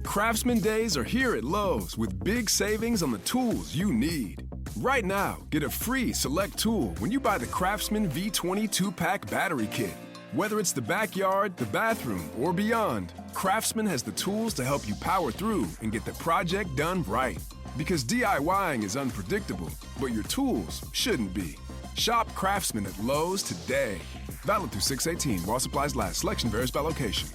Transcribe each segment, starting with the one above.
Craftsman Days are here at Lowe's with big savings on the tools you need. Right now, get a free select tool when you buy the Craftsman V20 2-pack battery kit. Whether it's the backyard, the bathroom, or beyond, Craftsman has the tools to help you power through and get the project done right. Because DIYing is unpredictable, but your tools shouldn't be. Shop Craftsman at Lowe's today. Valid through 6/18 while supplies last. Selection varies by location.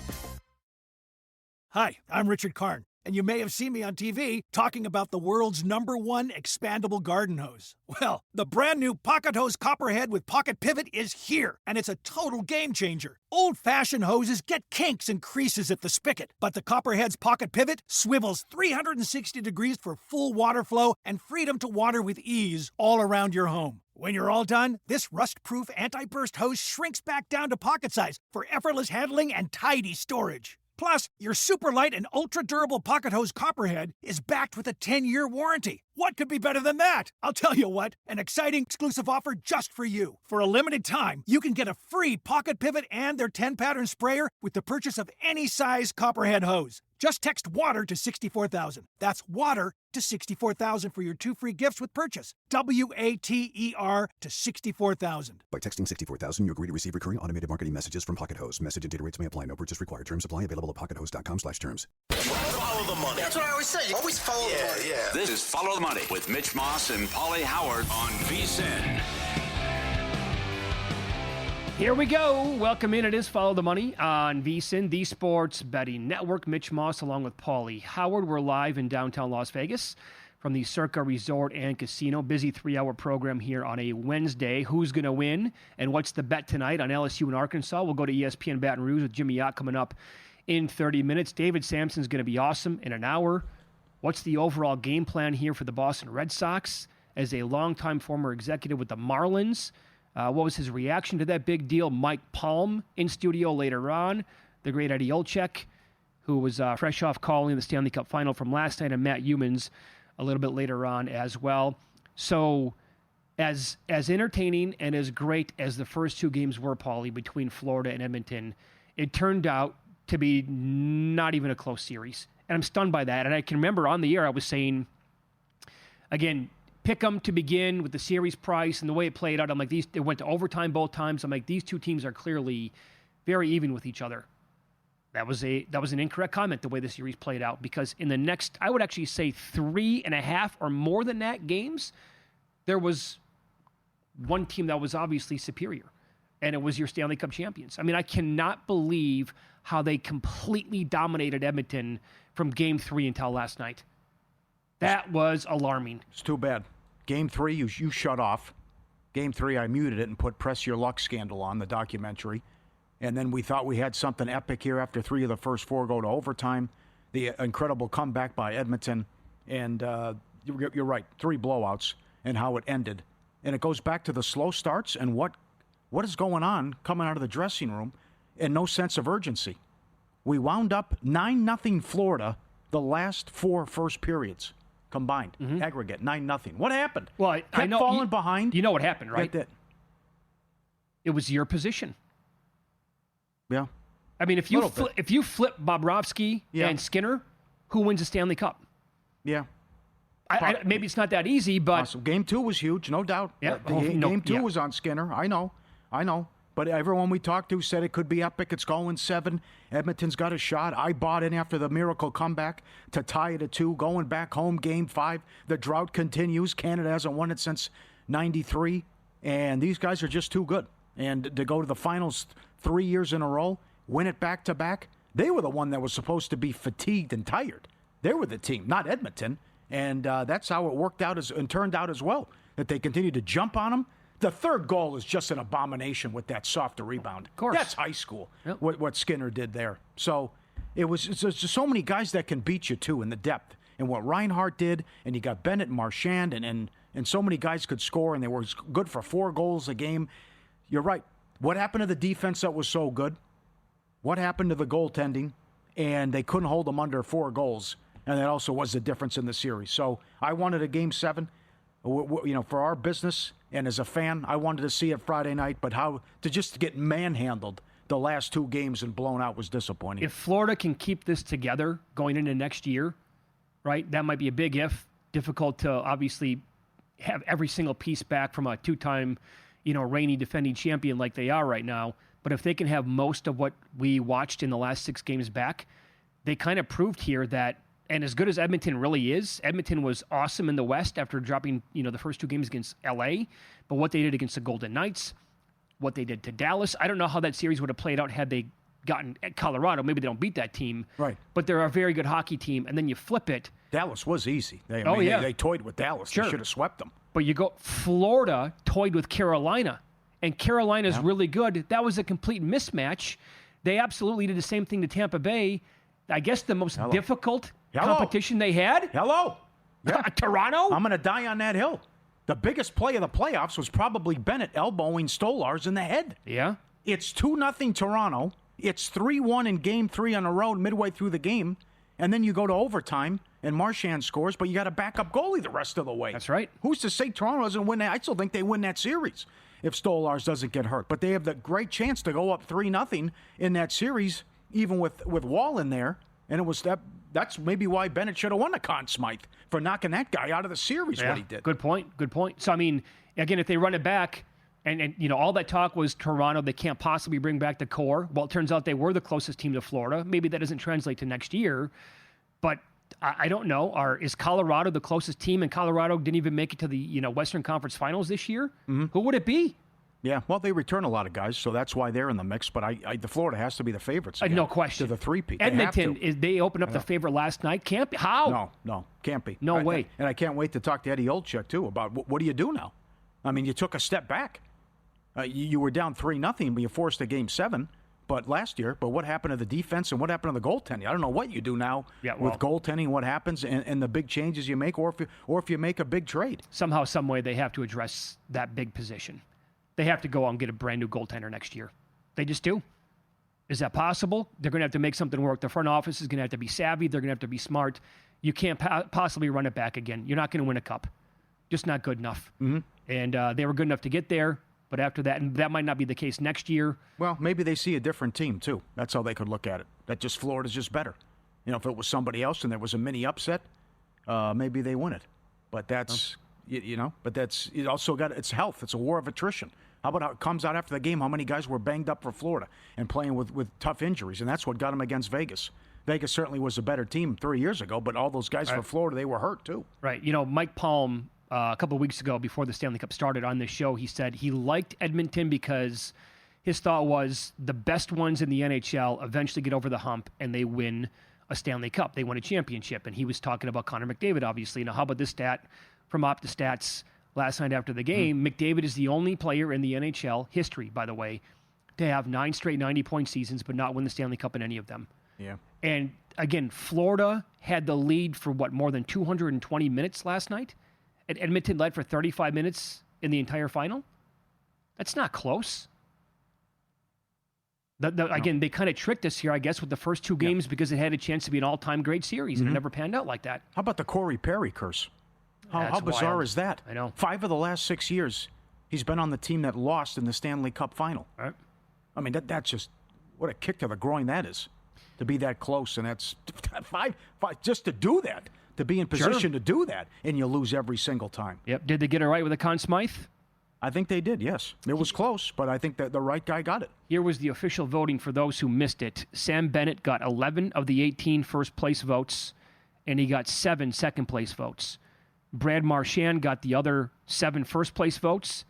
Hi, I'm Richard Karn, and you may have seen me on TV talking about the world's #1 expandable garden hose. Well, the brand new Pocket Hose Copperhead with Pocket Pivot is here, and it's a total game changer. Old-fashioned hoses get kinks and creases at the spigot, but the Copperhead's Pocket Pivot swivels 360 degrees for full water flow and freedom to water with ease all around your home. When you're all done, this rust-proof anti-burst hose shrinks back down to pocket size for effortless handling and tidy storage. Plus, your super light and ultra-durable Pocket Hose Copperhead is backed with a 10-year warranty. What could be better than that? I'll tell you what, an exciting exclusive offer just for you. For a limited time, you can get a free Pocket Pivot and their 10-pattern sprayer with the purchase of any size Copperhead hose. Just text WATER to 64,000. That's WATER to 64,000 for your 2 free gifts with purchase. WATER to 64,000. By texting 64,000, you agree to receive recurring automated marketing messages from Pocket Hose. Message and data rates may apply. No purchase required. Terms apply. Available at pockethose.com/terms. Follow the money. That's what I always say. You always follow the money. Yeah. This is Follow the Money with Mitch Moss and Paulie Howard on VSiN. Here we go. Welcome in. It is Follow the Money on VSiN, the Sports Betting Network. Mitch Moss along with Paulie Howard. We're live in downtown Las Vegas from the Circa Resort and Casino. Busy 3-hour program here on a Wednesday. Who's going to win and what's the bet tonight on LSU and Arkansas? We'll go to ESPN Baton Rouge with Jimmy Yacht coming up in 30 minutes. David Sampson's going to be awesome in an hour. What's the overall game plan here for the Boston Red Sox as a longtime former executive with the Marlins? What was his reaction to that big deal? Mike Palm in studio later on. The great Eddie Olczyk, who was fresh off calling the Stanley Cup final from last night, and Matt Humans a little bit later on as well. So as entertaining and as great as the first 2 games were, Paulie, between Florida and Edmonton, it turned out to be not even a close series. And I'm stunned by that. And I can remember on the air I was saying, again, pick them to begin with the series price and the way it played out. I'm like, it went to overtime both times. I'm like, these 2 teams are clearly very even with each other. That was an incorrect comment, the way the series played out, because in the next, I would actually say 3.5 or more than that games, there was one team that was obviously superior, and it was your Stanley Cup champions. I mean, I cannot believe how they completely dominated Edmonton from Game 3 until last night. That was alarming. It's too bad. Game 3, you shut off. Game 3, I muted it and put Press Your Luck Scandal on, the documentary. And then we thought we had something epic here after 3 of the first 4 go to overtime. The incredible comeback by Edmonton. And you're right, 3 blowouts and how it ended. And it goes back to the slow starts and what is going on coming out of the dressing room and no sense of urgency. We wound up 9-0 Florida the last 4 first periods combined. Aggregate, 9-0. What happened? Well, I know falling behind. You know what happened, right? It was your position. Yeah. I mean, if you flip Bobrovsky and Skinner, who wins the Stanley Cup? Yeah. Maybe it's not that easy, but awesome. Game 2 was huge, no doubt. Yeah. Game 2 was on Skinner. I know. But everyone we talked to said it could be epic. It's going 7. Edmonton's got a shot. I bought in after the miracle comeback to tie it at 2. Going back home, Game 5. The drought continues. Canada hasn't won it since 93. And these guys are just too good. And to go to the finals 3 years in a row, win it back-to-back, they were the one that was supposed to be fatigued and tired. They were the team, not Edmonton. And that's how it worked out and turned out as well, that they continued to jump on them. The third goal is just an abomination with that softer rebound. Of course. That's high school, Yep. what Skinner did there. So it's just so many guys that can beat you, too, in the depth. And what Reinhart did, and you got Bennett and Marchand, and so many guys could score, and they were good for 4 goals a game. You're right. What happened to the defense that was so good? What happened to the goaltending? And they couldn't hold them under 4 goals. And that also was the difference in the series. So I wanted a Game 7. For our business and as a fan, I wanted to see it Friday night. But how to just get manhandled the last 2 games and blown out was disappointing. If Florida can keep this together going into next year, right, that might be a big if. Difficult to obviously have every single piece back from a 2-time, reigning defending champion like they are right now. But if they can have most of what we watched in the last 6 games back, they kind of proved here that, and as good as Edmonton really is, Edmonton was awesome in the West after dropping, the first 2 games against LA. But what they did against the Golden Knights, what they did to Dallas, I don't know how that series would have played out had they gotten at Colorado. Maybe they don't beat that team. Right. But they're a very good hockey team. And then you flip it. Dallas was easy. They toyed with Dallas. Sure. They should have swept them. But you go, Florida toyed with Carolina. And Carolina's really good. That was a complete mismatch. They absolutely did the same thing to Tampa Bay. I guess the most difficult competition they had. Hello. Yeah. Toronto? I'm going to die on that hill. The biggest play of the playoffs was probably Bennett elbowing Stolarz in the head. Yeah. It's 2-0 Toronto. It's 3-1 in Game 3 on the road midway through the game. And then you go to overtime, and Marchand scores, but you got a backup goalie the rest of the way. That's right. Who's to say Toronto doesn't win that? I still think they win that series if Stolarz doesn't get hurt. But they have the great chance to go up 3-0 in that series, even with Wall in there. And it was that's maybe why Bennett should have won the Conn Smythe for knocking that guy out of the series, what he did. Good point. So, I mean, again, if they run it back, and all that talk was Toronto, they can't possibly bring back the core. Well, it turns out they were the closest team to Florida. Maybe that doesn't translate to next year, but I don't know. Is Colorado the closest team? And Colorado didn't even make it to the Western Conference Finals this year. Mm-hmm. Who would it be? Yeah, well, they return a lot of guys, so that's why they're in the mix. But the Florida has to be the favorites again, no question. To the 3-peat. Edmonton, they opened up the favorite last night. Can't be. How? No, can't be. No way. And I can't wait to talk to Eddie Olczyk, too, about what do you do now? I mean, you took a step back. You were down 3-0, but you forced a Game 7 last year. But what happened to the defense and what happened to the goaltending? I don't know what you do now with goaltending, what happens, and the big changes you make, or if you make a big trade. Somehow, some way, they have to address that big position. They have to go out and get a brand new goaltender next year. They just do. Is that possible? They're going to have to make something work. The front office is going to have to be savvy. They're going to have to be smart. You can't possibly run it back again. You're not going to win a cup. Just not good enough. Mm-hmm. And they were good enough to get there. But after that, and that might not be the case next year. Well, maybe they see a different team, too. That's how they could look at it. That just Florida's just better. If it was somebody else and there was a mini upset, maybe they win it. But that's, but that's, it also got, it's health. It's a war of attrition. How about how it comes out after the game, how many guys were banged up for Florida and playing with tough injuries, and that's what got them against Vegas. Vegas certainly was a better team 3 years ago, but all those guys for Florida, they were hurt too. Right. Mike Palm, a couple of weeks ago before the Stanley Cup started on this show, he said he liked Edmonton because his thought was the best ones in the NHL eventually get over the hump and they win a Stanley Cup. They win a championship. And he was talking about Connor McDavid, obviously. Now, how about this stat from OptaStats last night after the game? McDavid is the only player in the NHL history, by the way, to have 9 straight 90-point seasons but not win the Stanley Cup in any of them. Yeah. And, again, Florida had the lead for, more than 220 minutes last night? And Edmonton led for 35 minutes in the entire final? That's not close. Again, they kind of tricked us here, I guess, with the first 2 games because it had a chance to be an all-time great series, and it never panned out like that. How about the Corey Perry curse? How bizarre wild. Is that? I know. 5 of the last 6 years, he's been on the team that lost in the Stanley Cup final. Right. I mean, that's just, what a kick to the groin that is, to be that close. And that's five just to do that, to be in position to do that, and you lose every single time. Yep. Did they get it right with the Conn Smythe? I think they did, yes. It was close, but I think that the right guy got it. Here was the official voting for those who missed it. Sam Bennett got 11 of the 18 first-place votes, and he got 7 second-place votes. Brad Marchand got the other 7 first-place votes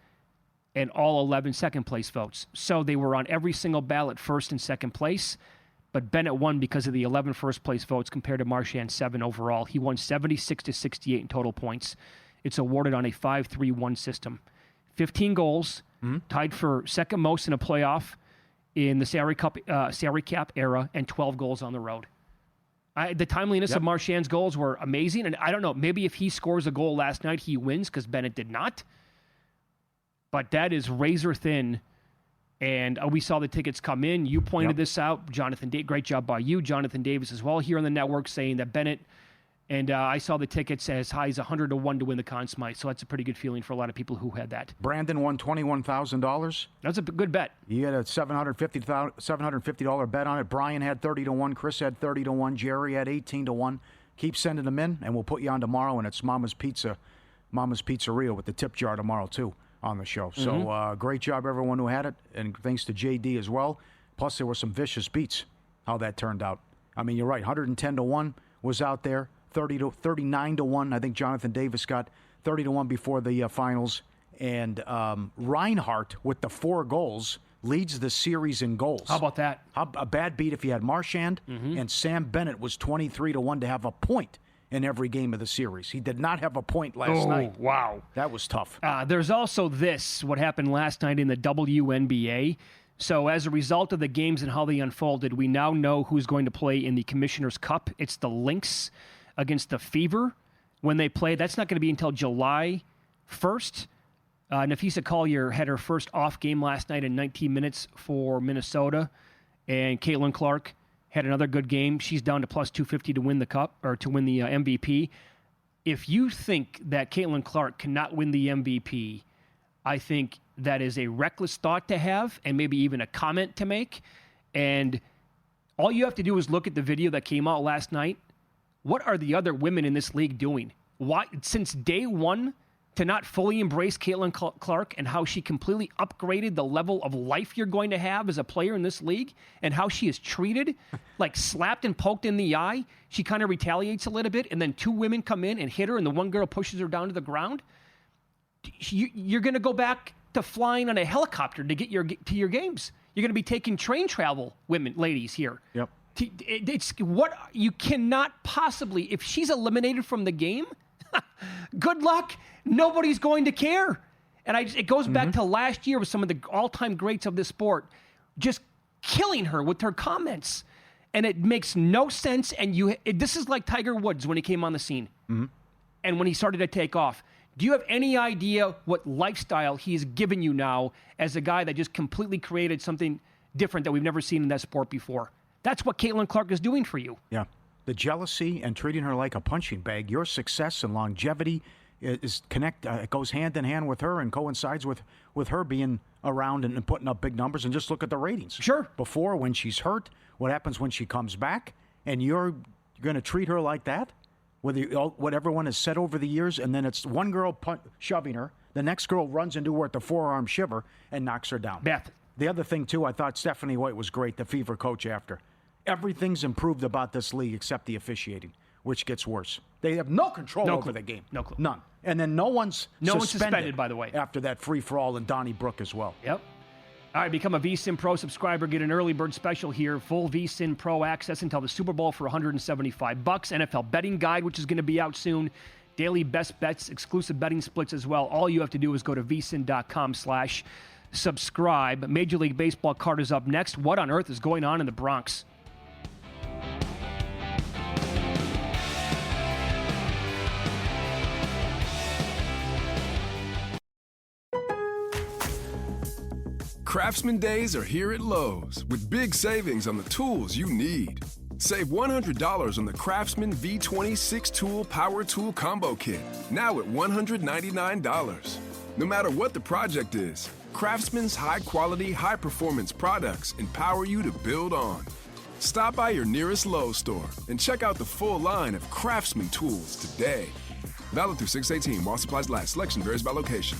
and all 11 second-place votes. So they were on every single ballot first and second place, but Bennett won because of the 11 first-place votes compared to Marchand's 7 overall. He won 76-68 in total points. It's awarded on a 5-3-1 system. 15 goals, tied for second most in a playoff in the Salary Cap era, and 12 goals on the road. The timeliness of Marchand's goals were amazing, and I don't know, maybe if he scores a goal last night, he wins because Bennett did not. But that is razor thin, and we saw the tickets come in. You pointed this out, Jonathan. Great job by you, Jonathan Davis, as well here on the network, saying that Bennett And I saw the tickets as high as 100 to 1 to win the Conn Smythe. So that's a pretty good feeling for a lot of people who had that. Brandon won $21,000. That's a good bet. He had a $750 bet on it. Brian had 30 to 1. Chris had 30 to 1. Jerry had 18 to 1. Keep sending them in, and we'll put you on tomorrow. And it's Mama's Pizzeria with the tip jar tomorrow, too, on the show. So great job, everyone who had it. And thanks to JD as well. Plus, there were some vicious beats, how that turned out. I mean, you're right. 110 to 1 was out there. 39 to 1. I think Jonathan Davis got 30 to 1 before the finals. And Reinhart, with the 4 goals, leads the series in goals. How about that? A bad beat if you had Marchand. And Sam Bennett was 23 to 1 to have a point in every game of the series. He did not have a point last night. Wow. That was tough. There's also what happened last night in the WNBA. So as a result of the games and how they unfolded, we now know who's going to play in the Commissioner's Cup. It's the Lynx against the Fever when they play. That's not going to be until July 1st. Nafisa Collier had her first off game last night in 19 minutes for Minnesota, and Caitlin Clark had another good game. She's down to plus 250 to win the cup or to win the MVP. If you think that Caitlin Clark cannot win the MVP, I think that is a reckless thought to have and maybe even a comment to make. And all you have to do is look at the video that came out last night. What are the other women in this league doing? Why, since day one, to not fully embrace Caitlin Clark and how she completely upgraded the level of life you're going to have as a player in this league and how she is treated, like slapped and poked in the eye. She kind of retaliates a little bit, and then 2 women come in and hit her, and the one girl pushes her down to the ground. You're going to go back to flying on a helicopter to get to your games. You're going to be taking train travel, ladies here. Yep. It's what you cannot possibly, if she's eliminated from the game, good luck. Nobody's going to care. And it goes back to last year with some of the all-time greats of this sport, just killing her with her comments. And it makes no sense. And this is like Tiger Woods when he came on the scene and when he started to take off. Do you have any idea what lifestyle he's given you now as a guy that just completely created something different that we've never seen in that sport before? That's what Caitlin Clark is doing for you. Yeah. The jealousy and treating her like a punching bag, your success and longevity it goes hand in hand with her and coincides with her being around and putting up big numbers. And just look at the ratings. Sure. Before, when she's hurt, what happens when she comes back, and you're going to treat her like that? What everyone has said over the years, and then it's one girl shoving her, the next girl runs into her at the forearm shiver and knocks her down. Beth. The other thing, too, I thought Stephanie White was great, the Fever coach after. Everything's improved about this league except the officiating, which gets worse. They have no control over the game. No clue. None. And then no one's suspended, by the way. After that free-for-all in Donnybrook as well. Yep. All right, become a VSiN Pro subscriber. Get an early bird special here. Full VSiN Pro access until the Super Bowl for $175. NFL betting guide, which is going to be out soon. Daily best bets, exclusive betting splits as well. All you have to do is go to vsin.com/subscribe. Major League Baseball card is up next. What on earth is going on in the Bronx? Craftsman Days are here at Lowe's with big savings on the tools you need. Save $100 on the Craftsman V20 6-tool power tool combo kit, now at $199. No matter what the project is, Craftsman's high-quality, high-performance products empower you to build on. Stop by your nearest Lowe's store and check out the full line of Craftsman tools today. Valid through 6/18 while supplies last. Selection varies by location.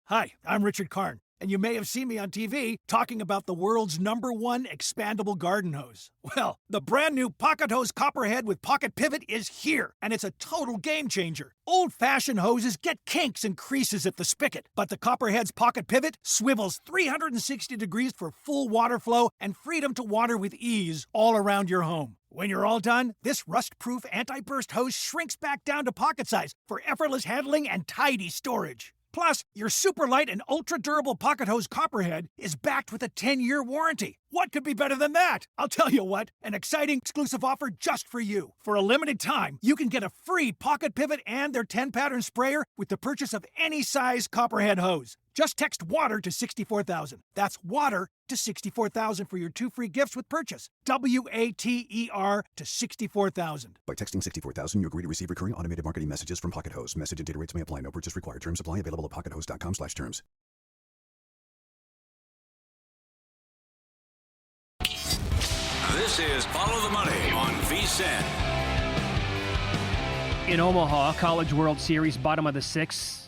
Hi, I'm Richard Karn, and you may have seen me on TV talking about the world's #1 expandable garden hose. Well, the brand new Pocket Hose Copperhead with Pocket Pivot is here, and it's a total game changer. Old-fashioned hoses get kinks and creases at the spigot, but the Copperhead's Pocket Pivot swivels 360 degrees for full water flow and freedom to water with ease all around your home. When you're all done, this rust-proof anti-burst hose shrinks back down to pocket size for effortless handling and tidy storage. Plus, your super light and ultra-durable Pocket Hose Copperhead is backed with a 10-year warranty. What could be better than that? I'll tell you what, an exciting exclusive offer just for you. For a limited time, you can get a free Pocket Pivot and their 10-pattern sprayer with the purchase of any size Copperhead hose. Just text WATER to 64,000. That's WATER to 64,000 for your 2 free gifts with purchase. WATER to 64,000. By texting 64,000, you agree to receive recurring automated marketing messages from Pocket Host. Message and data rates may apply. No purchase required. Terms apply. Available at pockethost.com/terms. This is Follow the Money on VSiN. In Omaha, College World Series, bottom of the 6th.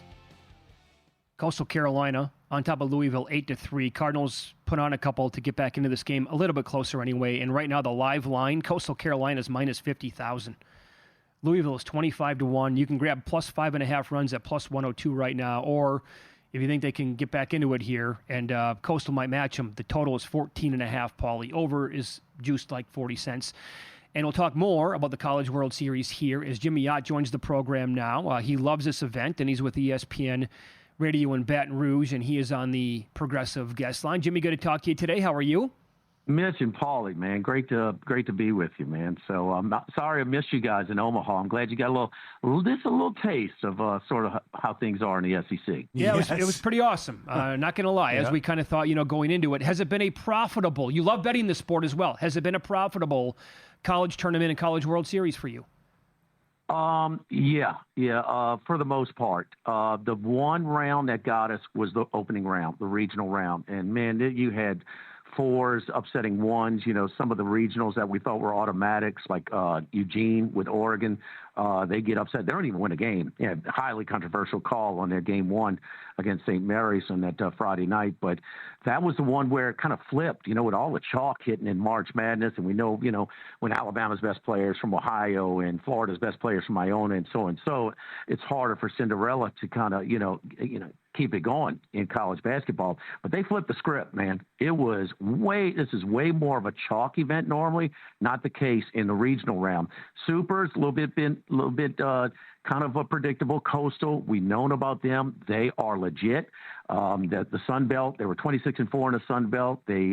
Coastal Carolina on top of Louisville, 8-3. Cardinals put on a couple to get back into this game, a little bit closer anyway. And right now, the live line, Coastal Carolina is minus 50,000. Louisville is 25-1. You can grab plus 5.5 runs at plus 102 right now. Or if you think they can get back into it here, and Coastal might match them, the total is 14.5, Paulie. Over is juiced like 40 cents. And we'll talk more about the College World Series here as Jimmy Yott joins the program now. He loves this event, and he's with ESPN Radio in Baton Rouge, and he is on the Progressive guest line. Jimmy, good to talk to you today. How are you? Mitch and Paulie, man, great to be with you, man. So I'm sorry I missed you guys in Omaha. I'm glad you got a little taste of sort of how things are in the SEC. Yeah, it was pretty awesome. Not going to lie, as we kind of thought, going into it. Has it been a profitable? You love betting the sport as well. Has it been a profitable college tournament and College World Series for you? Yeah. For the most part, the one round that got us was the opening round, the regional round. And man, you had 4s upsetting 1s, some of the regionals that we thought were automatics, like, Eugene with Oregon, they get upset. They don't even win a game. Yeah, highly controversial call on their game 1 against St. Mary's on that Friday night. But that was the one where it kind of flipped, with all the chalk hitting in March Madness. And we know, when Alabama's best players from Ohio and Florida's best players from Iona and so on. So it's harder for Cinderella to kind of, keep it going in college basketball. But they flipped the script, man. This is way more of a chalk event normally, not the case in the regional round. Supers, a little bit kind of a predictable. Coastal, we've known about them. They are legit. The Sun Belt, they were 26-4 in the Sun Belt. They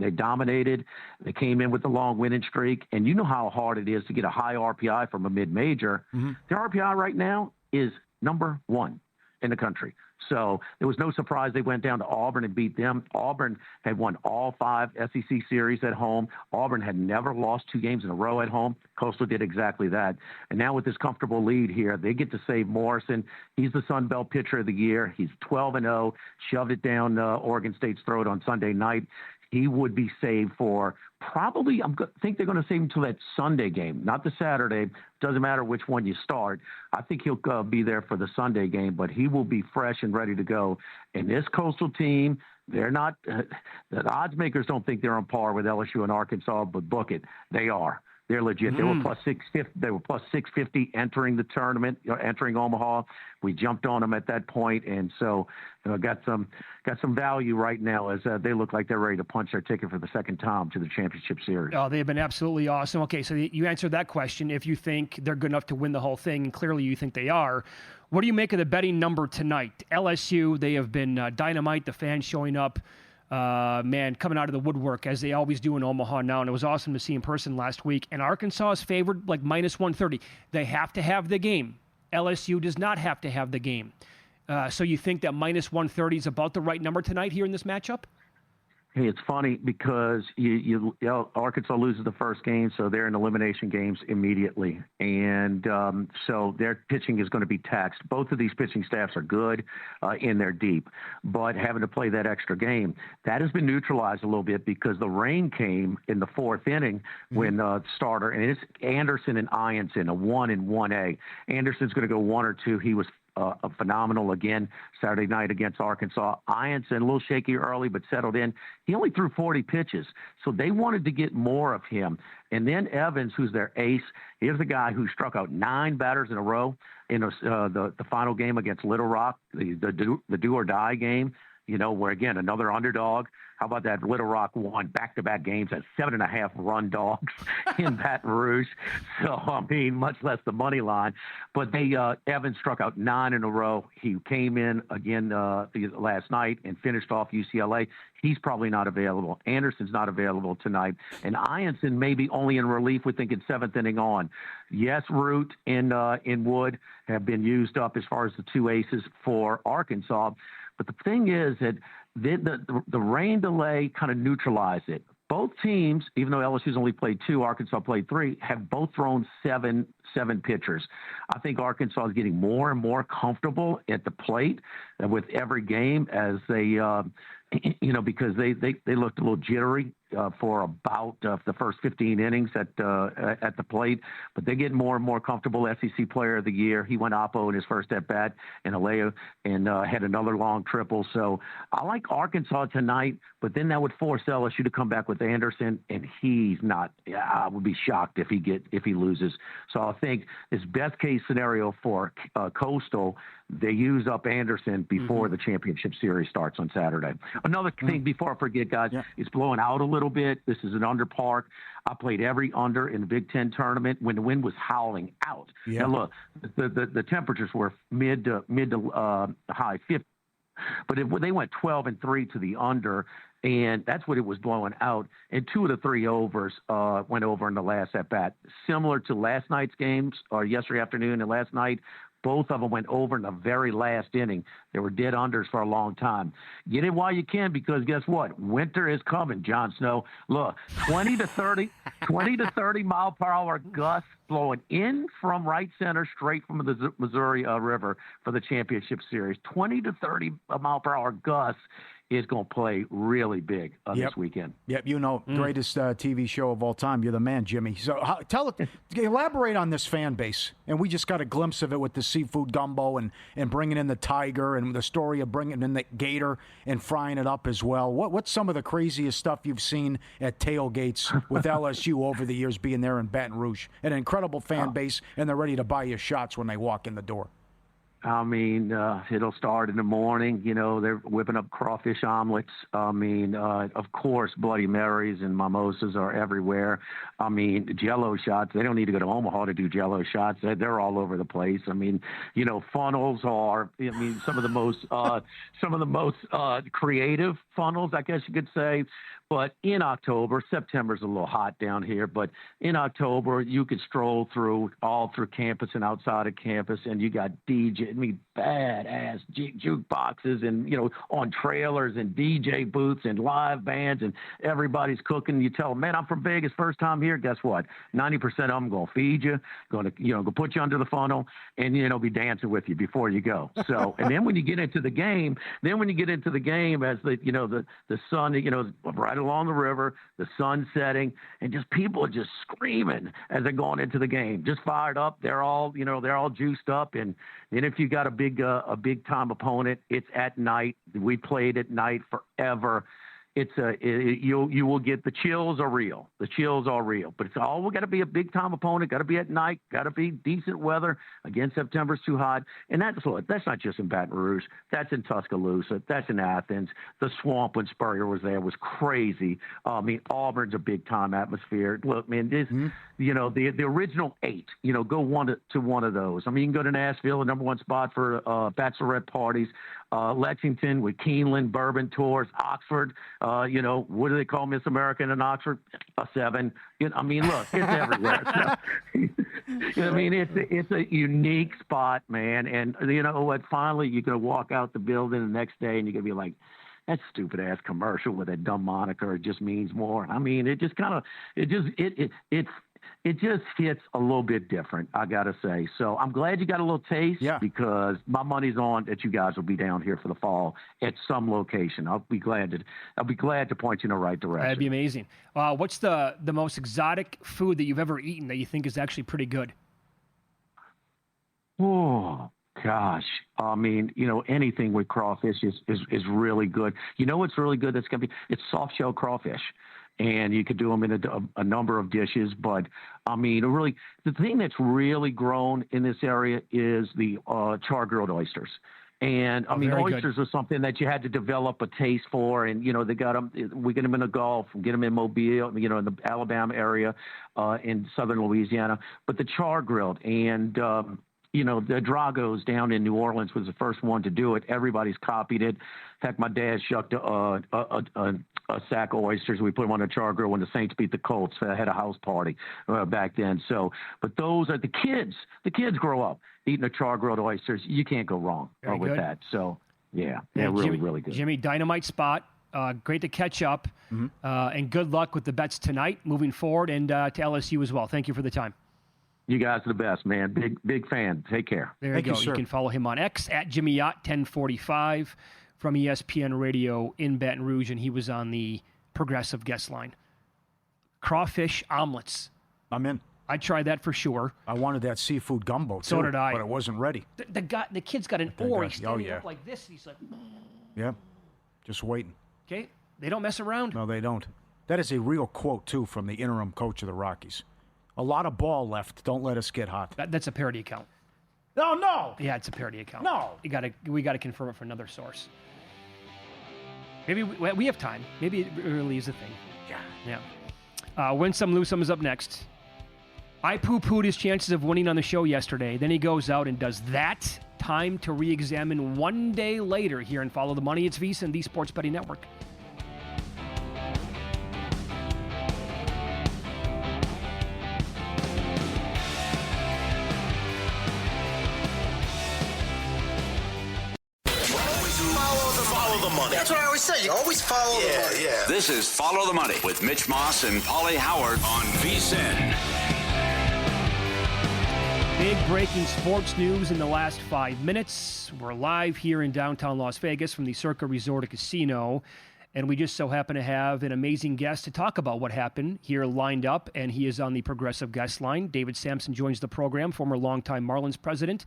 dominated. They came in with the long winning streak. And you know how hard it is to get a high RPI from a mid-major. Mm-hmm. Their RPI right now is number 1 in the country. So it was no surprise they went down to Auburn and beat them. Auburn had won all 5 SEC series at home. Auburn had never lost 2 games in a row at home. Coastal did exactly that. And now with this comfortable lead here, they get to save Morrison. He's the Sun Belt Pitcher of the Year. He's 12-0, shoved it down Oregon State's throat on Sunday night. He would be saved for probably, think they're going to save him until that Sunday game, not the Saturday. Doesn't matter which one you start. I think he'll be there for the Sunday game, but he will be fresh and ready to go. And this Coastal team, they're not, the odds makers don't think they're on par with LSU and Arkansas, but book it, they are. They're legit. Mm-hmm. They were plus 650. They were plus 650 entering the tournament, entering Omaha. We jumped on them at that point, and so got some value right now as they look like they're ready to punch their ticket for the second time to the championship series. Oh, they've been absolutely awesome. Okay, so you answered that question. If you think they're good enough to win the whole thing, and clearly you think they are, what do you make of the betting number tonight? LSU, they have been dynamite. The fans showing up. Coming out of the woodwork as they always do in Omaha now, and it was awesome to see in person last week. And Arkansas is favored like minus 130. They have to have the game. LSU does not have to have the game. So you think that minus 130 is about the right number tonight here in this matchup? Hey, it's funny because Arkansas loses the first game, so they're in elimination games immediately. And so their pitching is going to be taxed. Both of these pitching staffs are good in their deep, but having to play that extra game, that has been neutralized a little bit because the rain came in the 4th inning when starter, and it's Anderson and Ianson, a 1 and 1A. Anderson's going to go 1 or 2. He was phenomenal again Saturday night against Arkansas. Ianson, a little shaky early, but settled in. He only threw 40 pitches, so they wanted to get more of him. And then Evans, who's their ace, here's the guy who struck out 9 batters in a row in the final game against Little Rock, the do-or-die game, where, again, another underdog. How about that? Little Rock won back-to-back games as 7.5-run dogs in Baton Rouge. So, much less the money line. But Evans struck out 9 in a row. He came in again last night and finished off UCLA. He's probably not available. Anderson's not available tonight. And Ianson may be only in relief, we think, in 7th inning on. Yes, Root and Wood have been used up as far as the 2 aces for Arkansas. But the thing is that the rain delay kind of neutralized it. Both teams, even though LSU's only played 2, Arkansas played 3, have both thrown seven pitchers. I think Arkansas is getting more and more comfortable at the plate with every game as they, because they looked a little jittery for about the first 15 innings at the plate, but they get more and more comfortable. SEC Player of the Year, he went oppo in his first at bat, and Alea and had another long triple. So I like Arkansas tonight, but then that would force LSU to come back with Anderson, and he's not. I would be shocked if he loses. So I think this best case scenario for Coastal, they use up Anderson before the championship series starts on Saturday. Another thing before I forget, guys, it's blowing out a little bit. This is an under park. I played every under in the Big Ten tournament when the wind was howling out. Now look, the temperatures were mid to high 50s, but they went 12-3 to the under, and that's what it was blowing out. And 2 of the 3 overs went over in the last at bat, similar to last night's games or yesterday afternoon and last night. Both of them went over in the very last inning. They were dead unders for a long time. Get it while you can, because guess what? Winter is coming, Jon Snow. Look, 20 to 30 mile per hour gusts blowing in from right center straight from the Missouri River for the championship series. 20 to 30 mile per hour gusts is going to play really big this weekend. Yep, greatest TV show of all time. You're the man, Jimmy. So elaborate on this fan base. And we just got a glimpse of it with the seafood gumbo and bringing in the tiger and the story of bringing in the gator and frying it up as well. What's some of the craziest stuff you've seen at tailgates with LSU over the years being there in Baton Rouge? An incredible fan base, and they're ready to buy you shots when they walk in the door. I mean, it'll start in the morning. They're whipping up crawfish omelets. I mean, of course, Bloody Marys and mimosas are everywhere. I mean, Jell-O shots. They don't need to go to Omaha to do Jell-O shots. They're all over the place. I mean, funnels are. I mean, some of the most creative funnels, I guess you could say. But in October, September's a little hot down here, but in October, you could stroll through campus and outside of campus, and you got badass jukeboxes and, on trailers and DJ booths and live bands, and everybody's cooking. You tell them, man, I'm from Vegas, first time here. Guess what? 90% of them going to feed you, going to put you under the funnel, and, be dancing with you before you go. So, and then when you get into the game, as the sun, right along the river, the sun setting, and just people are just screaming as they're going into the game, just fired up. They're all juiced up. And then if you got a big time opponent, it's at night. We played at night forever. You will get the chills are real. The chills are real, but it's all, we got to be a big time opponent. Got to be at night. Got to be decent weather. Again, September's too hot, and that's not just in Baton Rouge. That's in Tuscaloosa. That's in Athens. The swamp when Spurrier was there was crazy. I mean, Auburn's a big time atmosphere. Look, man, this the original 8. Go to one of those. I mean, you can go to Nashville, the number 1 spot for bachelorette parties. Lexington with Keeneland, Bourbon Tours, Oxford. What do they call Miss America in Oxford? A 7. I mean, look, it's everywhere. I mean, it's a unique spot, man. And what? Finally, you're gonna walk out the building the next day, and you're gonna be like, that stupid ass commercial with that dumb moniker. It just means more. I mean, it just hits a little bit different, I got to say. So I'm glad you got a little taste because my money's on that you guys will be down here for the fall at some location. I'll be glad to point you in the right direction. That'd be amazing. What's the most exotic food that you've ever eaten that you think is actually pretty good? Oh, gosh. I mean, anything with crawfish is really good. What's really good? It's soft shell crawfish. And you could do them in a number of dishes. But, I mean, really, the thing that's really grown in this area is the char-grilled oysters. And, I mean, oysters are something that you had to develop a taste for. And, they got them. We get them in the Gulf, we get them in Mobile, in the Alabama area, in southern Louisiana. But the char-grilled and the Dragos down in New Orleans was the first one to do it. Everybody's copied it. In fact, my dad shucked a sack of oysters. We put them on a char grill when the Saints beat the Colts. I had a house party back then. So, but those are the kids. The kids grow up eating the char grilled oysters. You can't go wrong with that. So, Yeah, really, Jimmy, really good. Jimmy, dynamite spot. Great to catch up, and good luck with the bets tonight, moving forward, and to LSU as well. Thank you for the time. You guys are the best, man. Big fan. Take care. There you go. You can follow him on X at Jimmy Yacht 1045 from ESPN Radio in Baton Rouge, and he was on the Progressive guest line. Crawfish omelets. I'm in. I tried that for sure. I wanted that seafood gumbo, too. So did I. But it wasn't ready. The kid's got an oar. He's standing up like this. He's like... Yeah, just waiting. Okay, they don't mess around. No, they don't. That is a real quote, too, from the interim coach of the Rockies. A lot of ball left. Don't let us get hot. That's a parody account. No. Yeah, it's a parody account. No. We gotta confirm it for another source. Maybe we have time. Maybe it really is a thing. Yeah. Win Some, Lose Some is up next. I poo-pooed his chances of winning on the show yesterday. Then he goes out and does that. Time to re-examine one day later here and Follow the Money. It's VSiN, the Sports Betting Network. Follow the money. That's what I always say. You always follow the money. Yeah. This is Follow the Money with Mitch Moss and Paulie Howard on VSiN. Big breaking sports news in the last 5 minutes. We're live here in downtown Las Vegas from the Circa Resort and Casino, and we just so happen to have an amazing guest to talk about what happened here lined up, and he is on the Progressive guest line. David Samson joins the program, former longtime Marlins president,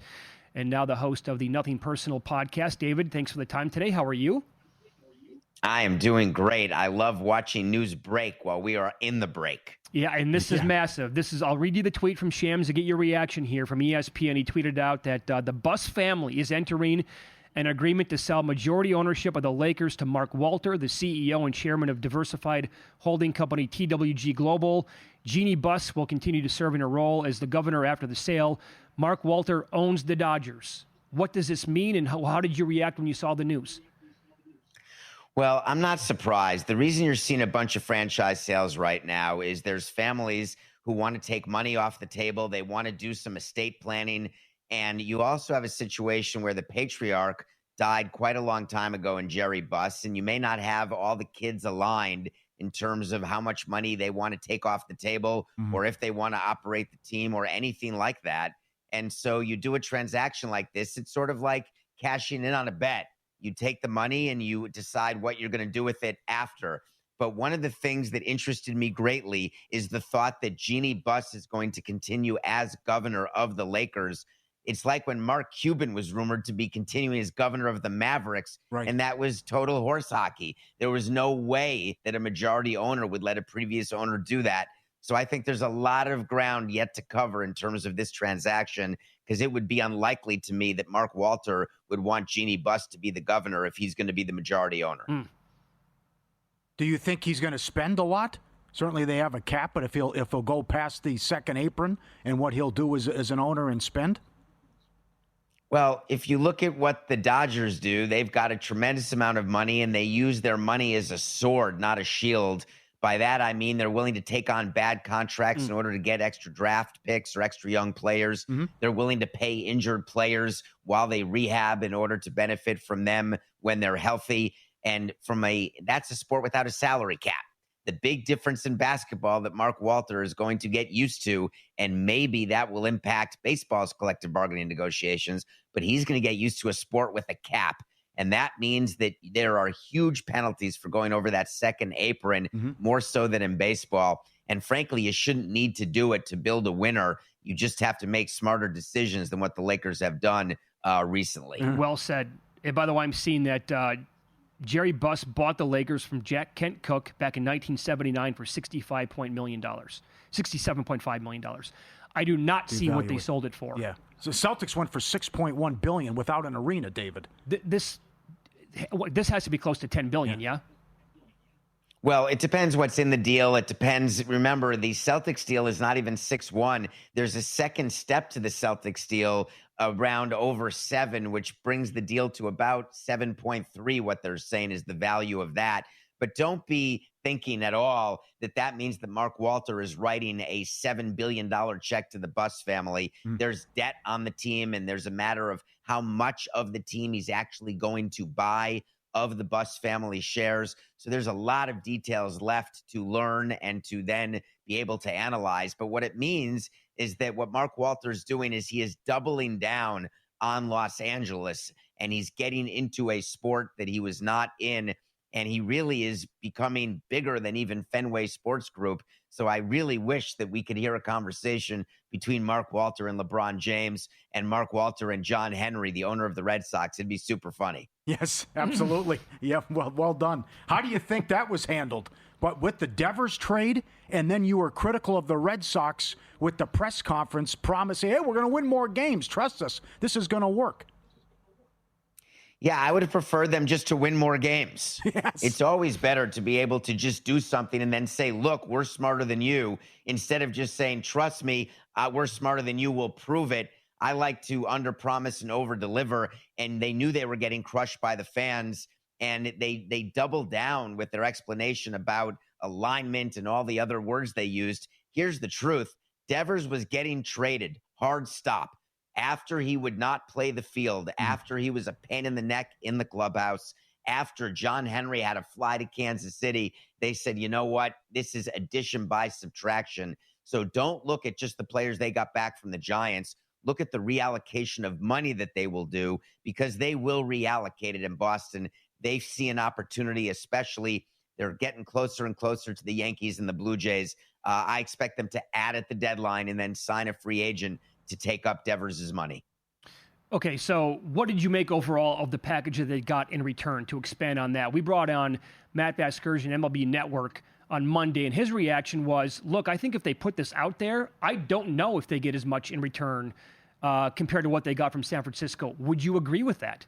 and now the host of the Nothing Personal podcast. David, thanks for the time today. How are you? I am doing great. I love watching news break while we are in the break. Yeah, and this is massive. I'll read you the tweet from Shams to get your reaction here from ESPN. He tweeted out that the Buss family is entering an agreement to sell majority ownership of the Lakers to Mark Walter, the CEO and chairman of diversified holding company TWG Global. Jeannie Buss will continue to serve in her role as the governor after the sale. Mark Walter owns the Dodgers. What does this mean, and how did you react when you saw the news? Well, I'm not surprised. The reason you're seeing a bunch of franchise sales right now is there's families who want to take money off the table. They want to do some estate planning. And you also have a situation where the patriarch died quite a long time ago in Jerry Buss, and you may not have all the kids aligned in terms of how much money they want to take off the table or if they want to operate the team or anything like that. And so you do a transaction like this. It's sort of like cashing in on a bet. You take the money and you decide what you're going to do with it after. But one of the things that interested me greatly is the thought that Jeannie Buss is going to continue as governor of the Lakers. It's like when Mark Cuban was rumored to be continuing as governor of the Mavericks, and that was total horse hockey. There was no way that a majority owner would let a previous owner do that. So I think there's a lot of ground yet to cover in terms of this transaction, because it would be unlikely to me that Mark Walter would want Jeannie Buss to be the governor if he's going to be the majority owner. Do you think he's going to spend a lot? Certainly they have a cap, but if he'll go past the second apron and what he'll do as an owner and spend? Well, if you look at what the Dodgers do, they've got a tremendous amount of money, and they use their money as a sword, not a shield. By that, I mean they're willing to take on bad contracts in order to get extra draft picks or extra young players. They're willing to pay injured players while they rehab in order to benefit from them when they're healthy. And that's a sport without a salary cap. The big difference in basketball that Mark Walter is going to get used to, and maybe that will impact baseball's collective bargaining negotiations, but he's going to get used to a sport with a cap. And that means that there are huge penalties for going over that second apron, more so than in baseball. And frankly, you shouldn't need to do it to build a winner. You just have to make smarter decisions than what the Lakers have done recently. Well said. And by the way, I'm seeing that Jerry Buss bought the Lakers from Jack Kent Cooke back in 1979 for $67.5 million. I do not see what they sold it for. Yeah. So Celtics went for $6.1 billion without an arena, David. This has to be close to $10 billion, yeah? Well, it depends what's in the deal. It depends. Remember, the Celtics deal is not even 6-1. There's a second step to the Celtics deal around over 7, which brings the deal to about 7.3. What they're saying is the value of that. But don't be thinking at all that that means that Mark Walter is writing a $7 billion check to the Buss family. There's debt on the team, and there's a matter of how much of the team he's actually going to buy of the Buss family shares. So there's a lot of details left to learn and to then be able to analyze. But what it means is that what Mark Walter is doing is he is doubling down on Los Angeles, and he's getting into a sport that he was not in. And he really is becoming bigger than even Fenway Sports Group. So I really wish that we could hear a conversation between Mark Walter and LeBron James, and Mark Walter and John Henry, the owner of the Red Sox. It'd be super funny. Yes, absolutely. Yeah, well done. How do you think that was handled? But with the Devers trade, and then you were critical of the Red Sox with the press conference promising, hey, we're going to win more games. Trust us. This is going to work. Yeah, I would have preferred them just to win more games. Yes. It's always better to be able to just do something and then say, look, we're smarter than you, instead of just saying, trust me, we're smarter than you, we'll prove it. I like to underpromise and overdeliver, and they knew they were getting crushed by the fans, and they doubled down with their explanation about alignment and all the other words they used. Here's the truth. Devers was getting traded, hard stop, after he would not play the field, after he was a pain in the neck in the clubhouse, after John Henry had to fly to Kansas City. They said, you know what? This is addition by subtraction. So don't look at just the players they got back from the Giants. Look at the reallocation of money that they will do, because they will reallocate it in Boston. They see an opportunity, especially they're getting closer and closer to the Yankees and the Blue Jays. I expect them to add at the deadline and then sign a free agent to take up Devers' money. Okay, so what did you make overall of the package that they got in return? To expand on that, we brought on Matt Vasgersian, MLB Network, on Monday, and his reaction was, look, I think if they put this out there, I don't know if they get as much in return compared to what they got from San Francisco. Would you agree with that?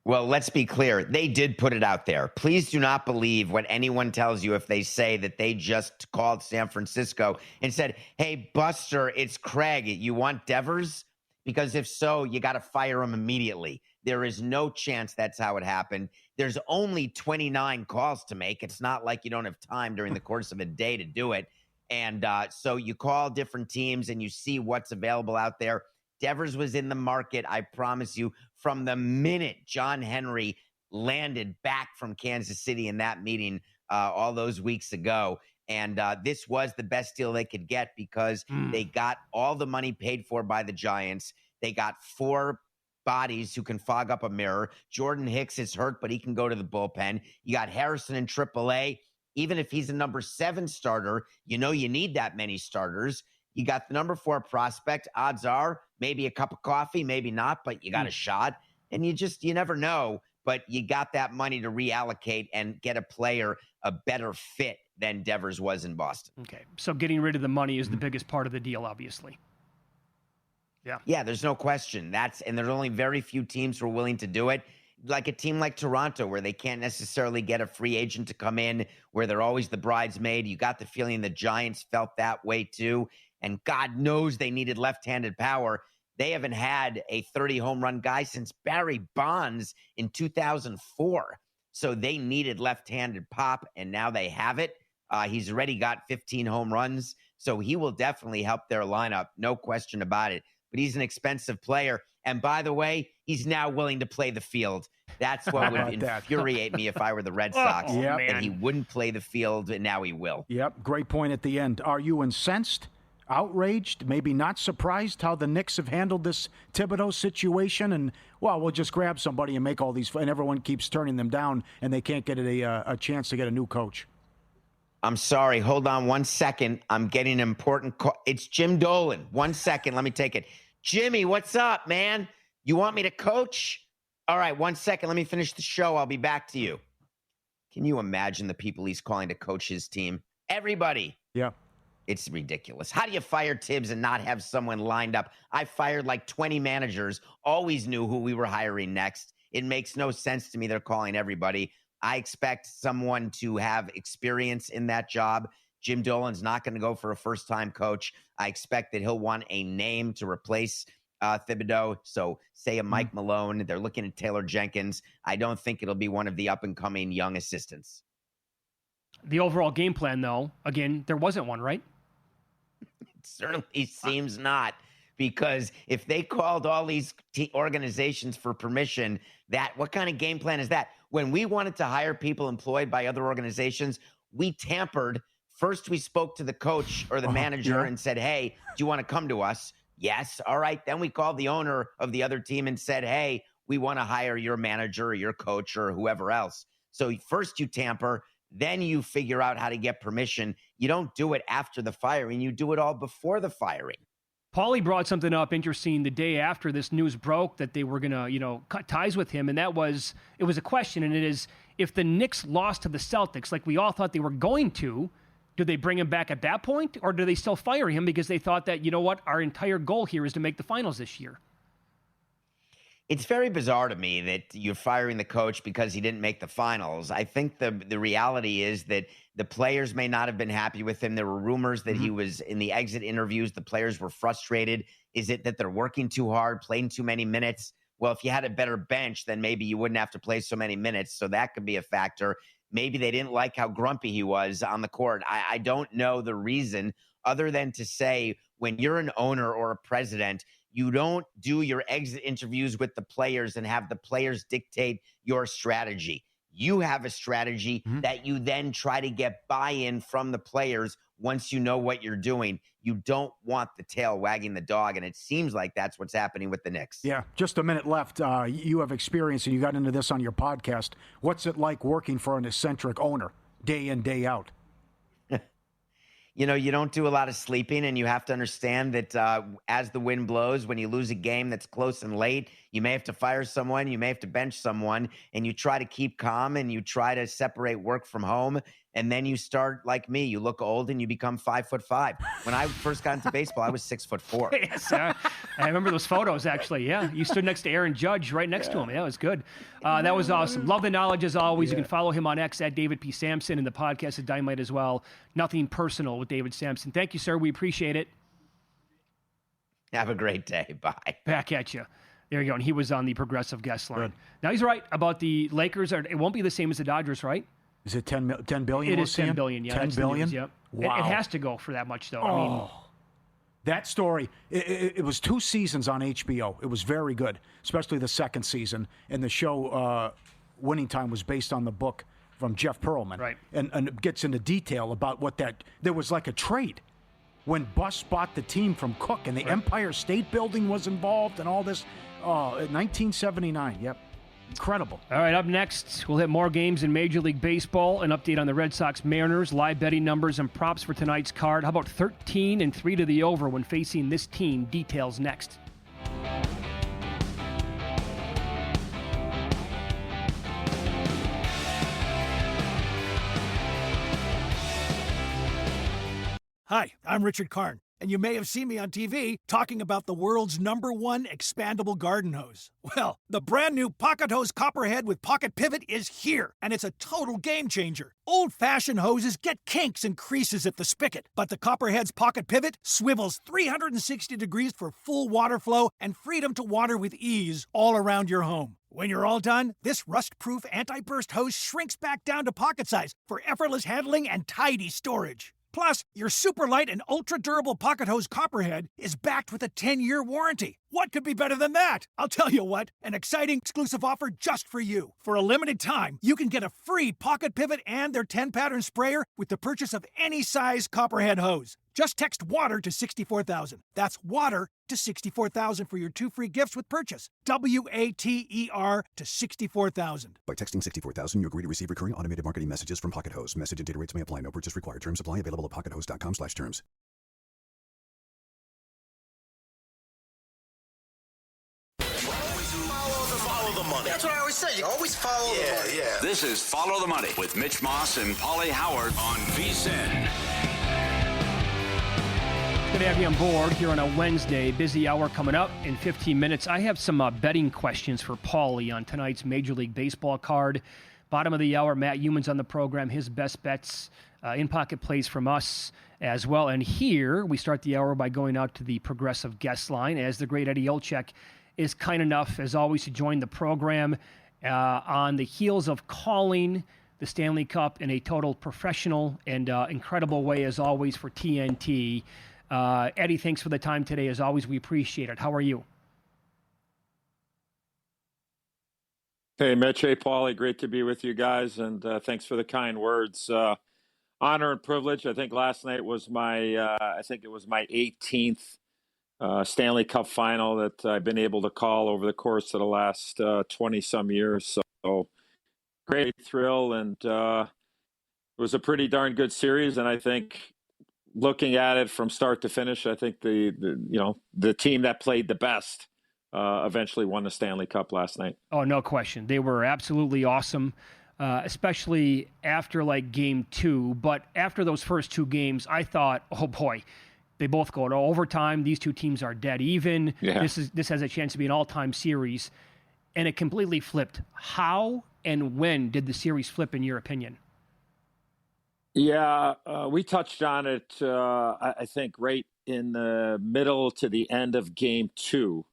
Well, let's be clear. They did put it out there. Please do not believe what anyone tells you if they say that they just called San Francisco and said, hey, Buster, it's Craig. You want Devers? Because if so, you got to fire him immediately. There is no chance that's how it happened. There's only 29 calls to make. It's not like you don't have time during the course of a day to do it. And so you call different teams and you see what's available out there. Devers was in the market, I promise you, from the minute John Henry landed back from Kansas City in that meeting all those weeks ago. And this was the best deal they could get, because they got all the money paid for by the Giants. They got 4 bodies who can fog up a mirror. Jordan Hicks is hurt, but he can go to the bullpen. You got Harrison in AAA. Even if he's a number 7 starter, you know you need that many starters. You got the number 4 prospect. Odds are maybe a cup of coffee, maybe not, but you got a shot. And you never know. But you got that money to reallocate and get a player a better fit than Devers was in Boston. Okay, so getting rid of the money is the biggest part of the deal, obviously. Yeah, there's no question. And there's only very few teams who are willing to do it. Like a team like Toronto, where they can't necessarily get a free agent to come in, where they're always the bridesmaid. You got the feeling the Giants felt that way too. And God knows they needed left-handed power. They haven't had a 30 home run guy since Barry Bonds in 2004. So they needed left-handed pop, and now they have it. He's already got 15 home runs, so he will definitely help their lineup, no question about it. But he's an expensive player. And by the way, he's now willing to play the field. That's what would infuriate me if I were the Red Sox. And he wouldn't play the field, and now he will. Yep, great point at the end. Are you incensed, outraged, maybe not surprised how the Knicks have handled this Thibodeau situation? And, well, we'll just grab somebody and make all these, and everyone keeps turning them down, and they can't get a chance to get a new coach. I'm sorry. Hold on 1 second. I'm getting an important call. It's Jim Dolan. 1 second. Let me take it. Jimmy, what's up, man? You want me to coach? All right, 1 second. Let me finish the show. I'll be back to you. Can you imagine the people he's calling to coach his team? Everybody. Yeah. It's ridiculous. How do you fire Tibbs and not have someone lined up? I fired like 20 managers, always knew who we were hiring next. It makes no sense to me they're calling everybody. I expect someone to have experience in that job. Jim Dolan's not going to go for a first-time coach. I expect that he'll want a name to replace Thibodeau. So say a Mike Malone. They're looking at Taylor Jenkins. I don't think it'll be one of the up-and-coming young assistants. The overall game plan, though, again, there wasn't one, right? It certainly seems not, because if they called all these organizations for permission, what kind of game plan is that? When we wanted to hire people employed by other organizations, we tampered. First, we spoke to the coach or the manager and said, hey, do you want to come to us? Yes. All right. Then we called the owner of the other team and said, hey, we want to hire your manager or your coach or whoever else. So first you tamper, then you figure out how to get permission. You don't do it after the firing. You do it all before the firing. Paulie brought something up interesting the day after this news broke that they were going to, cut ties with him. And it was a question. And it is, if the Knicks lost to the Celtics, like we all thought they were going to, do they bring him back at that point? Or do they still fire him because they thought that, our entire goal here is to make the finals this year? It's very bizarre to me that you're firing the coach because he didn't make the finals. I think the reality is that the players may not have been happy with him. There were rumors that he was in the exit interviews. The players were frustrated. Is it that they're working too hard, playing too many minutes? Well, if you had a better bench, then maybe you wouldn't have to play so many minutes. So that could be a factor. Maybe they didn't like how grumpy he was on the court. I don't know the reason other than to say when you're an owner or a president, you don't do your exit interviews with the players and have the players dictate your strategy. You have a strategy that you then try to get buy-in from the players once you know what you're doing. You don't want the tail wagging the dog, and it seems like that's what's happening with the Knicks. Yeah, just a minute left. You have experience, and you got into this on your podcast. What's it like working for an eccentric owner day in, day out? You don't do a lot of sleeping, and you have to understand that as the wind blows, when you lose a game that's close and late, you may have to fire someone, you may have to bench someone, and you try to keep calm and you try to separate work from home. And then you start like me. You look old and you become 5'5". When I first got into baseball, I was 6'4". Yes, I remember those photos, actually. Yeah, you stood next to Aaron Judge right next to him. Yeah, it was good. That was awesome. Love the knowledge as always. You can follow him on X at David P. Sampson and the podcast at Dynamite as well. Nothing personal with David Sampson. Thank you, sir. We appreciate it. Have a great day. Bye. Back at you. There you go. And he was on the progressive guest line. Good. Now he's right about the Lakers. It won't be the same as the Dodgers, right? Is it 10 billion? It is 10 billion, yeah. 10 billion? Yep. Wow. It has to go for that much, though. Oh. That story, it was 2 seasons on HBO. It was very good, especially the second season. And the show Winning Time was based on the book from Jeff Pearlman. Right. And it gets into detail about there was like a trade when Buss bought the team from Cook, and the Empire State Building was involved and all this. 1979, yep. Incredible. All right, up next, we'll hit more games in Major League Baseball, an update on the Red Sox Mariners, live betting numbers and props for tonight's card. How about 13 and 3 to the over when facing this team? Details next. Hi, I'm Richard Karn, and you may have seen me on TV talking about the world's #1 expandable garden hose. Well, the brand new Pocket Hose Copperhead with Pocket Pivot is here, and it's a total game changer. Old-fashioned hoses get kinks and creases at the spigot, but the Copperhead's Pocket Pivot swivels 360 degrees for full water flow and freedom to water with ease all around your home. When you're all done, this rust-proof anti-burst hose shrinks back down to pocket size for effortless handling and tidy storage. Plus, your super light and ultra-durable Pocket Hose Copperhead is backed with a 10-year warranty. What could be better than that? I'll tell you what, an exciting exclusive offer just for you. For a limited time, you can get a free Pocket Pivot and their 10-pattern sprayer with the purchase of any size Copperhead hose. Just text WATER to 64,000. That's WATER to 64,000 for your 2 free gifts with purchase. WATER to 64,000. By texting 64,000, you agree to receive recurring automated marketing messages from Pocket Hose. Message and data rates may apply. No purchase required. Terms apply. Available at pockethose.com/terms. Follow the money. That's what I always say. You always follow the money. Yeah. This is Follow the Money with Mitch Moss and Paulie Howard on VSiN. Good to have you on board here on a Wednesday. Busy hour coming up in 15 minutes. I have some betting questions for Paulie on tonight's Major League Baseball card. Bottom of the hour, Matt Euman's on the program. His best bets, in-pocket plays from us as well. And here we start the hour by going out to the progressive guest line as the great Eddie Olczyk is kind enough, as always, to join the program on the heels of calling the Stanley Cup in a total professional and incredible way, as always, for TNT. Eddie, thanks for the time today. As always, we appreciate it. How are you? Hey, Mitch. Hey, Paulie. Great to be with you guys, and thanks for the kind words. Honor and privilege. I think last night was my 18th Stanley Cup final that I've been able to call over the course of the last 20-some years. So great thrill, and it was a pretty darn good series. And I think looking at it from start to finish, I think the team that played the best eventually won the Stanley Cup last night. Oh, no question. They were absolutely awesome, especially after game 2. But after those first 2 games, I thought, oh boy, they both go to overtime. These 2 teams are dead even. Yeah. This has a chance to be an all-time series. And it completely flipped. How and when did the series flip, in your opinion? Yeah, we touched on it, I think, right in the middle to the end of Game 2.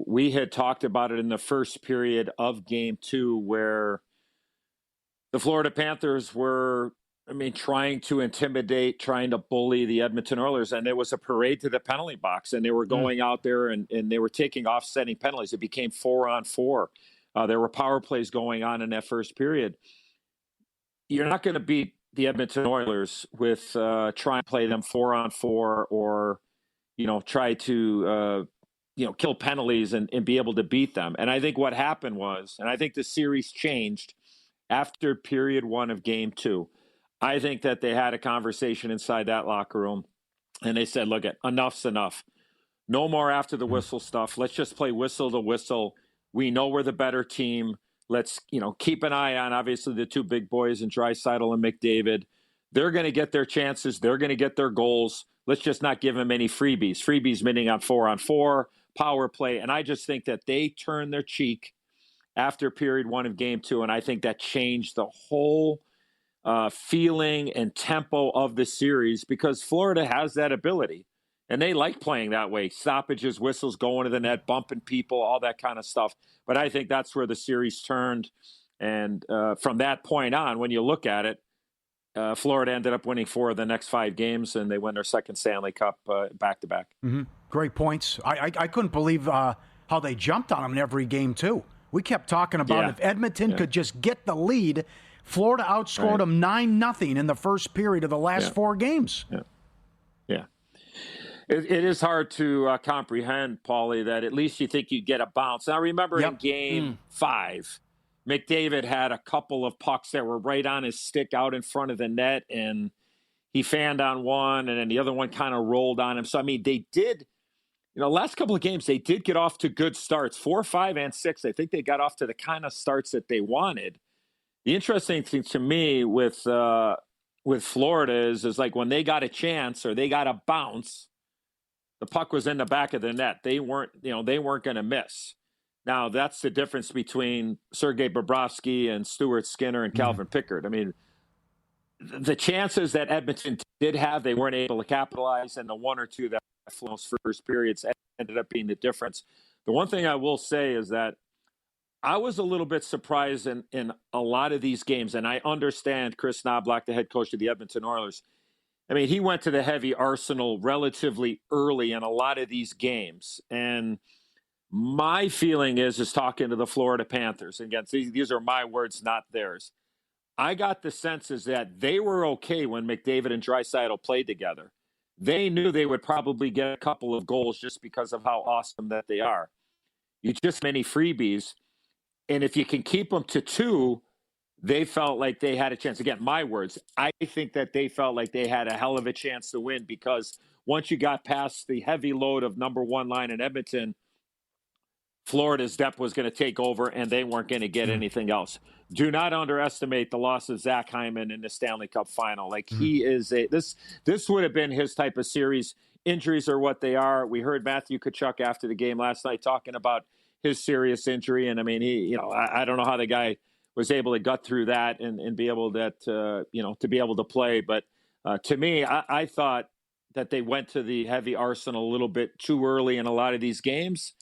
We had talked about it in the first period of Game 2 where the Florida Panthers were, trying to intimidate, trying to bully the Edmonton Oilers, and it was a parade to the penalty box, and they were going out there and they were taking offsetting penalties. It became 4-on-4. There were power plays going on in that first period. You're not going to beat the Edmonton Oilers with trying to play them 4-on-4 or, try to kill penalties and be able to beat them. And I think what happened was, and I think the series changed after period 1 of Game 2. I think that they had a conversation inside that locker room, and they said, look, enough's enough. No more after the whistle stuff. Let's just play whistle to whistle. We know we're the better team. Let's, keep an eye on, obviously, the 2 big boys in Draisaitl and McDavid. They're going to get their chances. They're going to get their goals. Let's just not give them any freebies. Freebies meaning on 4-on-4, power play. And I just think that they turned their cheek after period 1 of Game 2, and I think that changed the whole feeling and tempo of the series because Florida has that ability, and they like playing that way. Stoppages, whistles, going to the net, bumping people, all that kind of stuff. But I think that's where the series turned, and from that point on, when you look at it, Florida ended up winning 4 of the next 5 games, and they won their second Stanley Cup back-to-back. Mm-hmm. Great points. I couldn't believe how they jumped on them in every game, too. We kept talking about if Edmonton could just get the lead, Florida outscored them 9-0 in the first period of the last 4 games. Yeah. It is hard to comprehend, Paulie, that at least you think you'd get a bounce. Now, remember in Game 5, McDavid had a couple of pucks that were right on his stick out in front of the net, and he fanned on one, and then the other one kind of rolled on him. So, they did, last couple of games, they did get off to good starts, 4, 5, and 6. I think they got off to the kind of starts that they wanted. The interesting thing to me with Florida is like when they got a chance or they got a bounce, the puck was in the back of the net. They weren't going to miss. Now, that's the difference between Sergei Bobrovsky and Stuart Skinner and Calvin Pickard. The chances that Edmonton did have, they weren't able to capitalize, and the 1 or 2 that those first periods ended up being the difference. The one thing I will say is that I was a little bit surprised in a lot of these games, and I understand Chris Knobloch, the head coach of the Edmonton Oilers. He went to the heavy arsenal relatively early in a lot of these games, and my feeling is talking to the Florida Panthers, and again, these are my words, not theirs. I got the sense is that they were okay when McDavid and Draisaitl played together. They knew they would probably get a couple of goals just because of how awesome that they are. You just many freebies. And if you can keep them to 2, they felt like they had a chance. Again, my words, I think that they felt like they had a hell of a chance to win because once you got past the heavy load of number 1 line in Edmonton, Florida's depth was going to take over and they weren't going to get anything else. Do not underestimate the loss of Zach Hyman in the Stanley Cup final. He is this would have been his type of series. Injuries are what they are. We heard Matthew Tkachuk after the game last night talking about his serious injury. And I don't know how the guy was able to gut through that and be able to be able to play. But to me, I thought that they went to the heavy arsenal a little bit too early in a lot of these games.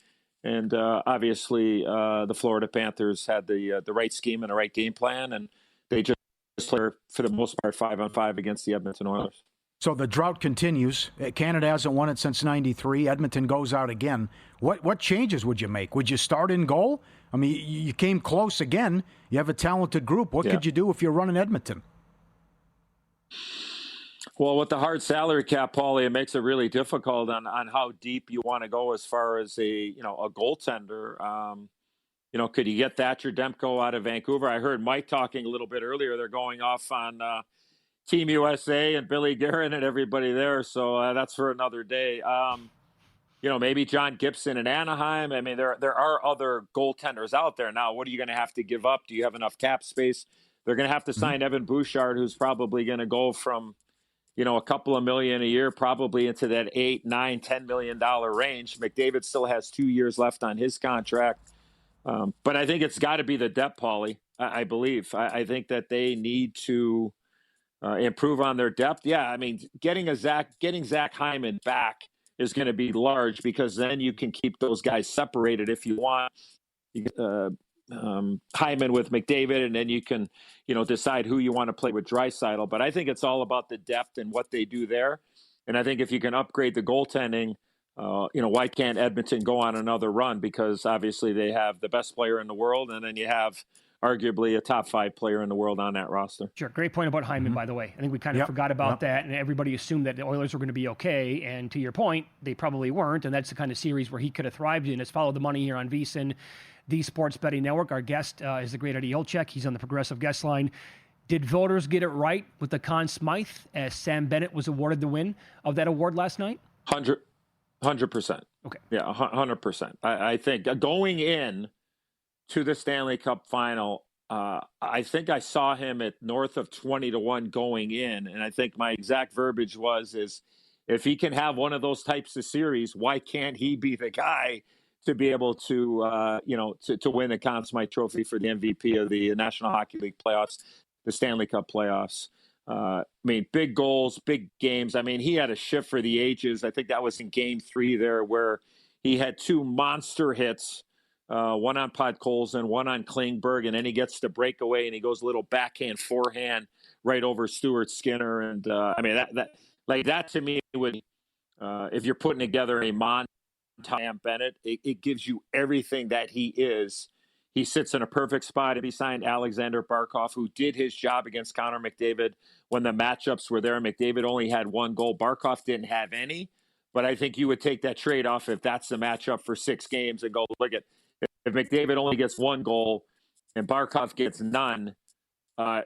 And obviously the Florida Panthers had the right scheme and the right game plan. And they just play for the most part 5-on-5 against the Edmonton Oilers. So the drought continues. Canada hasn't won it since '93. Edmonton goes out again. What changes would you make? Would you start in goal? I mean, you came close again. You have a talented group. What could you do if you're running Edmonton? Well, with the hard salary cap, Paulie, it makes it really difficult on how deep you want to go as far as a goaltender. Could you get Thatcher Demko out of Vancouver? I heard Mike talking a little bit earlier. They're going off on Team USA and Billy Guerin and everybody there. So that's for another day. Maybe John Gibson in Anaheim. I mean, there are other goaltenders out there. Now, what are you going to have to give up? Do you have enough cap space? They're going to have to sign Evan Bouchard, who's probably going to go from, a couple of million a year, probably into that $8, $9, $10 million range. McDavid still has 2 years left on his contract. But I think it's got to be the depth, Paulie, I believe. I think that they need to improve on their depth. Yeah, I mean, getting Zach Hyman back is going to be large because then you can keep those guys separated if you want. Hyman with McDavid, and then you can, decide who you want to play with Draisaitl. But I think it's all about the depth and what they do there. And I think if you can upgrade the goaltending, why can't Edmonton go on another run? Because obviously they have the best player in the world, and then you have arguably a top 5 player in the world on that roster. Sure. Great point about Hyman, by the way. I think we kind of forgot about that, and everybody assumed that the Oilers were going to be okay. And to your point, they probably weren't. And that's the kind of series where he could have thrived in. It's Follow the Money here on VSiN, the Sports Betting Network. Our guest is the great Eddie Olczyk. He's on the Progressive Guest Line. Did voters get it right with the Conn Smythe as Sam Bennett was awarded the win of that award last night? 100%. Okay. Yeah, 100%. I think going in to the Stanley Cup final, I think I saw him at north of 20-1 going in. And I think my exact verbiage is if he can have one of those types of series, why can't he be the guy to be able to, to win the Conn Smythe Trophy for the MVP of the National Hockey League playoffs, the Stanley Cup playoffs? Big goals, big games. I mean, he had a shift for the ages. I think that was in Game 3 there where he had 2 monster hits, one on Podkolzin, one on Klingberg, and then he gets the breakaway and he goes a little backhand, forehand right over Stuart Skinner. And that to me would, if you're putting together a Sam Bennett, it gives you everything that he is. He sits in a perfect spot. If he signed Alexander Barkov, who did his job against Connor McDavid when the matchups were there. McDavid only had 1 goal. Barkov didn't have any. But I think you would take that trade-off if that's the matchup for 6 games and go, look at, if McDavid only gets 1 goal and Barkov gets none, I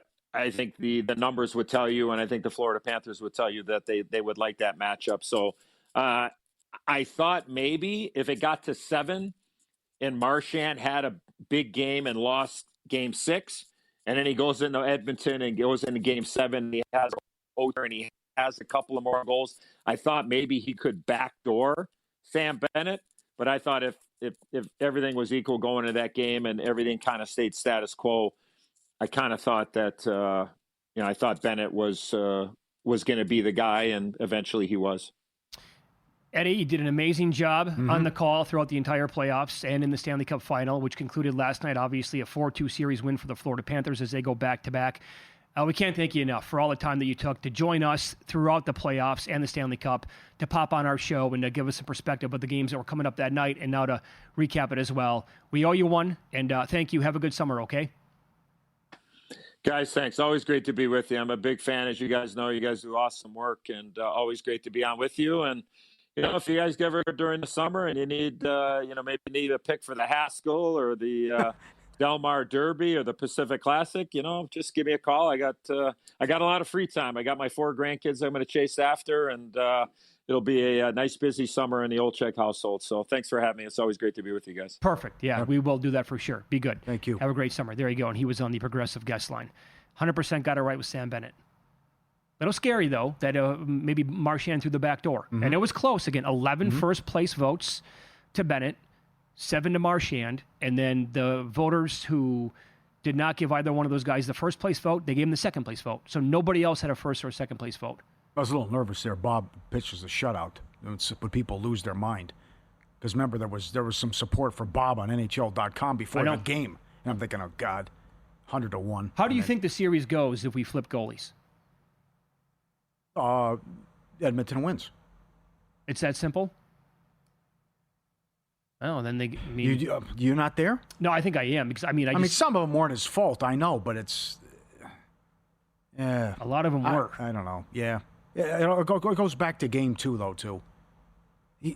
think the numbers would tell you, and I think the Florida Panthers would tell you that they would like that matchup. So I thought maybe if it got to 7 and Marchand had a big game and lost Game 6, and then he goes into Edmonton and goes into Game 7, and he has a couple of more goals, I thought maybe he could backdoor Sam Bennett. But I thought if everything was equal going into that game and everything kind of stayed status quo, I kind of thought that I thought Bennett was going to be the guy, and eventually he was. Eddie, you did an amazing job on the call throughout the entire playoffs and in the Stanley Cup final, which concluded last night, obviously, a 4-2 series win for the Florida Panthers as they go back-to-back. We can't thank you enough for all the time that you took to join us throughout the playoffs and the Stanley Cup, to pop on our show and to give us some perspective of the games that were coming up that night, and now to recap it as well. We owe you one, and thank you. Have a good summer, okay? Guys, thanks. Always great to be with you. I'm a big fan, as you guys know. You guys do awesome work, and always great to be on with you. And if you guys ever during the summer and you need, maybe need a pick for the Haskell or the Del Mar Derby or the Pacific Classic, just give me a call. I got a lot of free time. I got my 4 grandkids I'm going to chase after, and it'll be a nice, busy summer in the Olczyk household. So thanks for having me. It's always great to be with you guys. Perfect. Yeah, we will do that for sure. Be good. Thank you. Have a great summer. There you go. And he was on the Progressive Guest Line. 100% got it right with Sam Bennett. A little scary, though, that maybe Marchand through the back door. And it was close. Again, 11 first-place votes to Bennett, 7 to Marchand, and then the voters who did not give either one of those guys the first-place vote, they gave him the second-place vote. So nobody else had a first or a second-place vote. I was a little nervous there. Bob pitches a shutout when people lose their mind. Because remember, there was some support for Bob on NHL.com before the game. And I'm thinking, oh, God, 100-1. How do you think the series goes if we flip goalies? Edmonton wins. It's that simple? Oh, then they. You're not there? No, I think I am because I mean some of them weren't his fault. I know, but it's. Yeah. A lot of them were. I don't know. Yeah. It goes back to game 2 though too.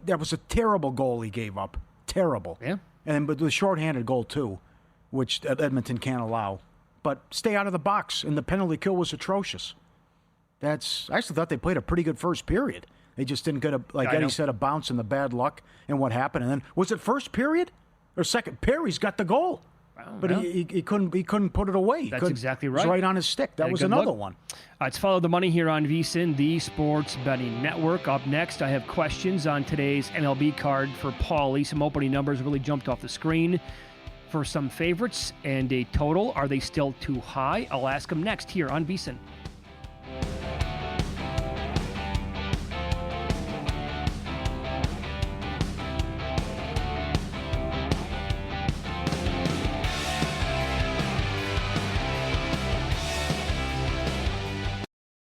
That was a terrible goal he gave up. Terrible. Yeah. But the shorthanded goal too, which Edmonton can't allow. But stay out of the box, and the penalty kill was atrocious. I actually thought they played a pretty good first period. They just didn't get Eddie said, a bounce and the bad luck and what happened. And then was it first period or second? Perry's got the goal, but he couldn't put it away. That's exactly right. It was right on his stick. That was another one. It's Follow the Money here on VSiN, the Sports Betting Network. Up next, I have questions on today's MLB card for Paulie. Some opening numbers really jumped off the screen for some favorites and a total. Are they still too high? I'll ask him next here on VSiN.